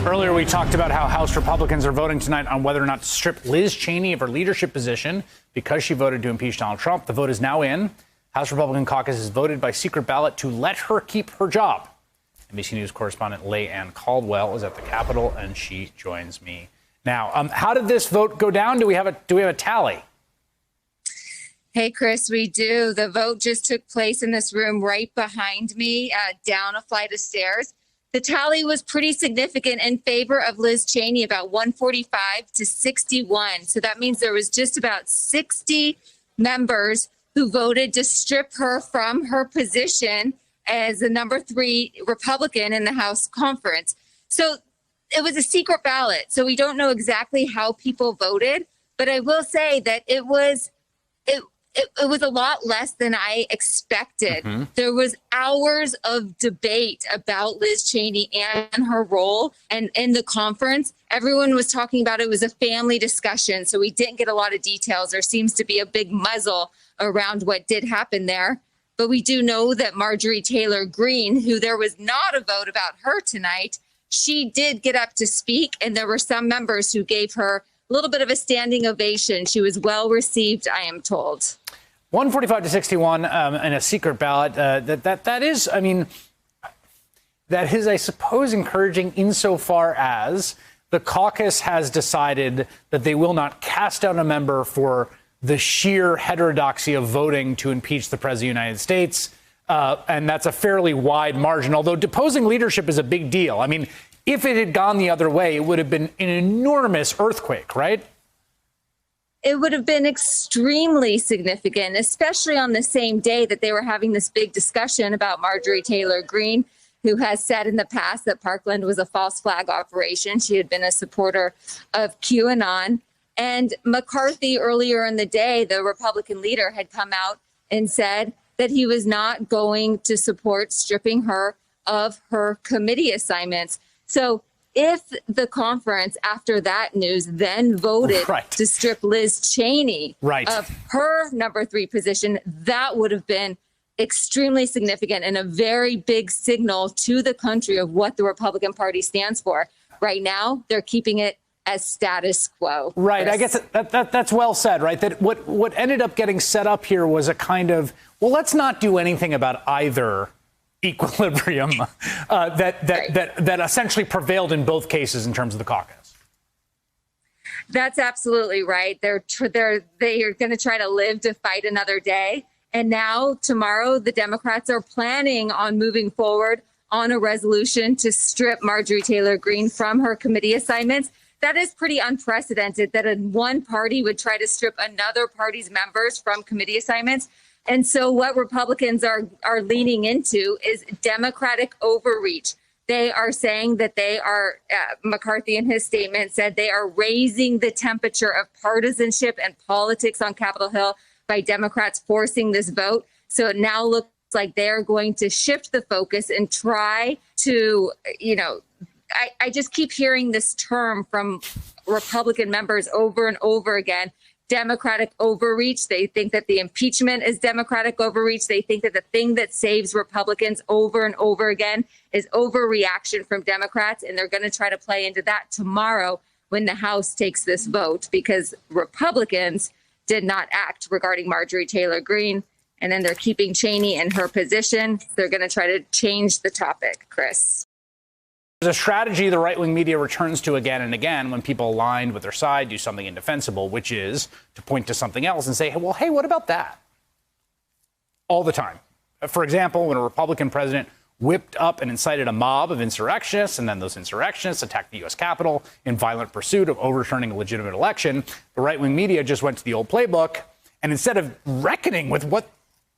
Earlier, we talked about how House Republicans are voting tonight on whether or not to strip Liz Cheney of her leadership position because she voted to impeach Donald Trump. The vote is now in. House Republican caucus has voted by secret ballot to let her keep her job. NBC News correspondent Leigh Ann Caldwell is at the Capitol, and she joins me now. How did this vote go down? Do we have a tally? Hey, Chris, we do. The vote just took place in this room right behind me, down a flight of stairs. The tally was pretty significant in favor of Liz Cheney, about 145 to 61. So that means there was just about 60 members who voted to strip her from her position as the number 3 Republican in the House conference. So it was a secret ballot. So we don't know exactly how people voted. But I will say that it was a lot less than I expected. Mm-hmm. There was hours of debate about Liz Cheney and her role. And in the conference, everyone was talking about it was a family discussion. So we didn't get a lot of details. There seems to be a big muzzle around what did happen there. But we do know that Marjorie Taylor Greene, who there was not a vote about her tonight, she did get up to speak. And there were some members who gave her a little bit of a standing ovation. She was well received, I am told. 145 to 61 in a secret ballot. That is, I mean, that is, I suppose, encouraging insofar as the caucus has decided that they will not cast out a member for the sheer heterodoxy of voting to impeach the president of the United States. And that's a fairly wide margin, although deposing leadership is a big deal. I mean, if it had gone the other way, it would have been an enormous earthquake, right? It would have been extremely significant, especially on the same day that they were having this big discussion about Marjorie Taylor Greene, who has said in the past that Parkland was a false flag operation. She had been a supporter of QAnon. And McCarthy, earlier in the day, the Republican leader, had come out and said that he was not going to support stripping her of her committee assignments. So if the conference, after that news, then voted to strip Liz Cheney of her number 3 position, that would have been extremely significant and a very big signal to the country of what the Republican Party stands for. Right now, they're keeping it as status quo. Right. I guess that's well said, right? That what ended up getting set up here was a kind of, well, let's not do anything about either equilibrium that essentially prevailed in both cases in terms of the caucus. That's absolutely right. They are going to try to live to fight another day. And now tomorrow, the Democrats are planning on moving forward on a resolution to strip Marjorie Taylor Greene from her committee assignments. That is pretty unprecedented that one party would try to strip another party's members from committee assignments. And so what Republicans are leaning into is Democratic overreach. They are saying that they are, McCarthy in his statement said they are raising the temperature of partisanship and politics on Capitol Hill by Democrats forcing this vote. So it now looks like they're going to shift the focus and try to, I just keep hearing this term from Republican members over and over again. Democratic overreach. They think that the impeachment is Democratic overreach. They think that the thing that saves Republicans over and over again is overreaction from Democrats. And they're going to try to play into that tomorrow when the House takes this vote, because Republicans did not act regarding Marjorie Taylor Greene. And then they're keeping Cheney in her position. They're going to try to change the topic, Chris. There's a strategy the right-wing media returns to again and again when people aligned with their side do something indefensible, which is to point to something else and say, well, hey, what about that? All the time. For example, when a Republican president whipped up and incited a mob of insurrectionists, and then those insurrectionists attacked the U.S. Capitol in violent pursuit of overturning a legitimate election, the right-wing media just went to the old playbook, and instead of reckoning with what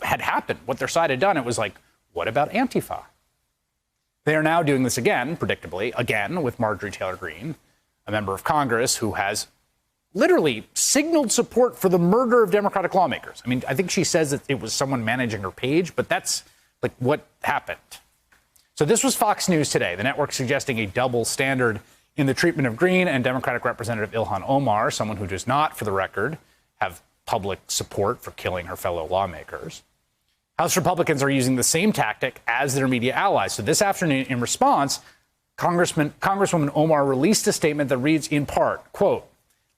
had happened, what their side had done, it was like, what about Antifa? They are now doing this again, predictably, again with Marjorie Taylor Greene, a member of Congress who has literally signaled support for the murder of Democratic lawmakers. I mean, I think she says that it was someone managing her page, but that's like what happened. So this was Fox News today, the network suggesting a double standard in the treatment of Greene and Democratic Representative Ilhan Omar, someone who does not, for the record, have public support for killing her fellow lawmakers. House Republicans are using the same tactic as their media allies. So this afternoon, in response, Congresswoman Omar released a statement that reads in part, quote,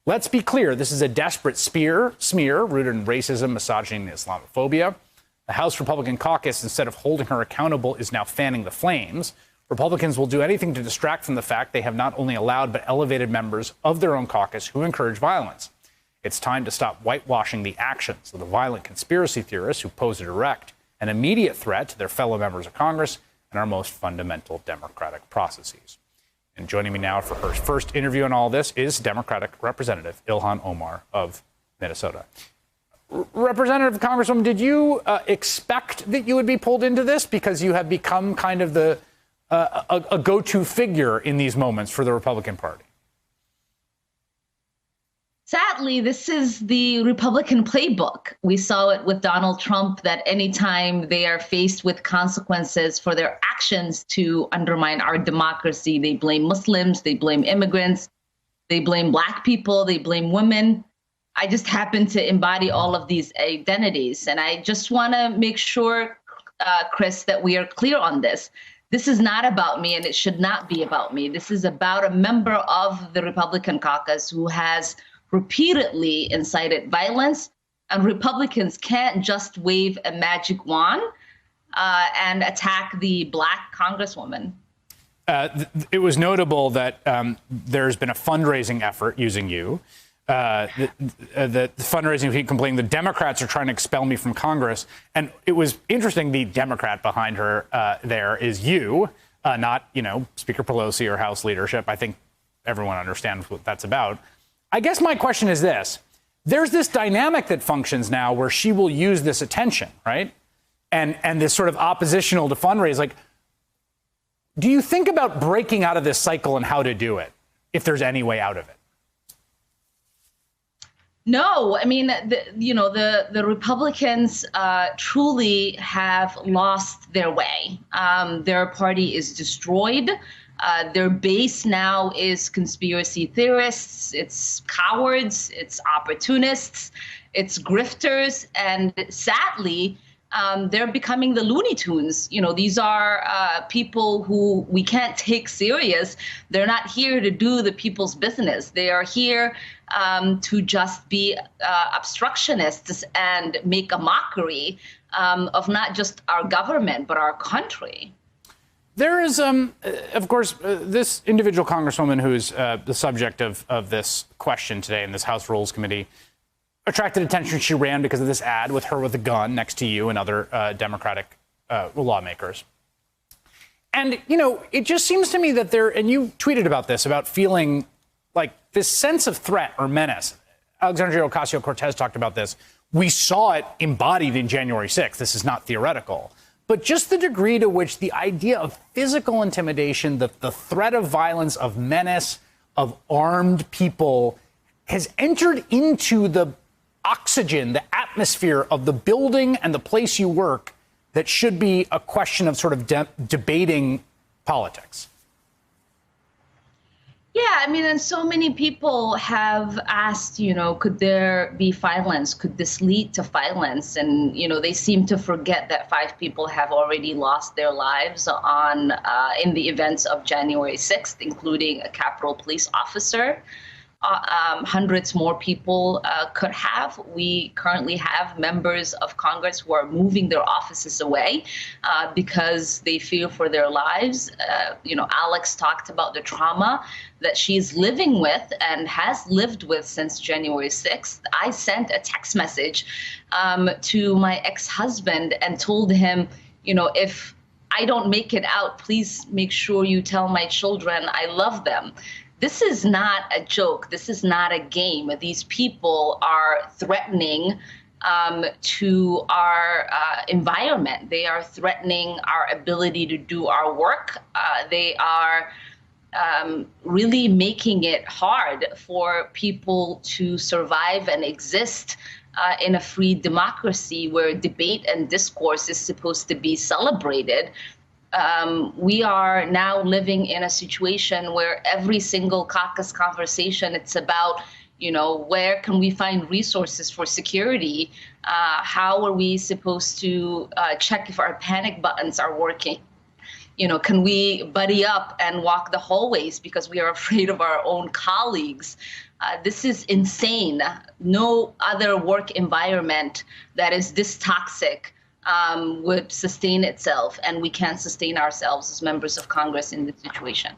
"Let's be clear, this is a desperate smear rooted in racism, misogyny, and Islamophobia. The House Republican caucus, instead of holding her accountable, is now fanning the flames. Republicans will do anything to distract from the fact they have not only allowed but elevated members of their own caucus who encourage violence. It's time to stop whitewashing the actions of the violent conspiracy theorists who pose a direct and immediate threat to their fellow members of Congress and our most fundamental democratic processes." And joining me now for her first interview on all this is Democratic Representative Ilhan Omar of Minnesota. Representative, Congresswoman, did you expect that you would be pulled into this because you have become kind of a go-to figure in these moments for the Republican Party? Sadly, this is the Republican playbook. We saw it with Donald Trump, that anytime they are faced with consequences for their actions to undermine our democracy, they blame Muslims, they blame immigrants, they blame Black people, they blame women. I just happen to embody all of these identities. And I just want to make sure, Chris, that we are clear on this. This is not about me, and it should not be about me. This is about a member of the Republican caucus who has repeatedly incited violence, and Republicans can't just wave a magic wand and attack the Black Congresswoman. It was notable that there's been a fundraising effort using you. The fundraising, he complaining the Democrats are trying to expel me from Congress. And it was interesting, the Democrat behind her there is you, not, Speaker Pelosi or House leadership. I think everyone understands what that's about. I guess my question is this. There's this dynamic that functions now where she will use this attention, right? And this sort of oppositional to fundraise. Like, do you think about breaking out of this cycle and how to do it, if there's any way out of it? No, I mean, the Republicans truly have lost their way. Their party is destroyed. Their base now is conspiracy theorists, it's cowards, it's opportunists, it's grifters, and sadly, they're becoming the Looney Tunes. These are people who we can't take serious. They're not here to do the people's business. They are here to just be obstructionists and make a mockery of not just our government, but our country. There is, of course, this individual congresswoman who's the subject of this question today in this House Rules Committee attracted attention. She ran because of this ad with her with a gun next to you and other Democratic lawmakers. And, it just seems to me that there, and you tweeted about this, about feeling like this sense of threat or menace. Alexandria Ocasio-Cortez talked about this. We saw it embodied in January 6th. This is not theoretical. But just the degree to which the idea of physical intimidation, the threat of violence, of menace, of armed people has entered into the oxygen, the atmosphere of the building and the place you work that should be a question of sort of debating politics. Yeah, I mean, and so many people have asked, could there be violence? Could this lead to violence? And, they seem to forget that 5 people have already lost their lives in the events of January 6th, including a Capitol Police officer. Hundreds more people could have. We currently have members of Congress who are moving their offices away because they fear for their lives. Alex talked about the trauma that she's living with and has lived with since January 6th. I sent a text message to my ex-husband and told him, if I don't make it out, please make sure you tell my children I love them. This is not a joke. This is not a game. These people are threatening to our environment. They are threatening our ability to do our work. They are really making it hard for people to survive and exist in a free democracy where debate and discourse is supposed to be celebrated. We are now living in a situation where every single caucus conversation, it's about, where can we find resources for security? How are we supposed to check if our panic buttons are working? can we buddy up and walk the hallways because we are afraid of our own colleagues? This is insane. No other work environment that is this toxic would sustain itself, and we can't sustain ourselves as members of Congress in this situation.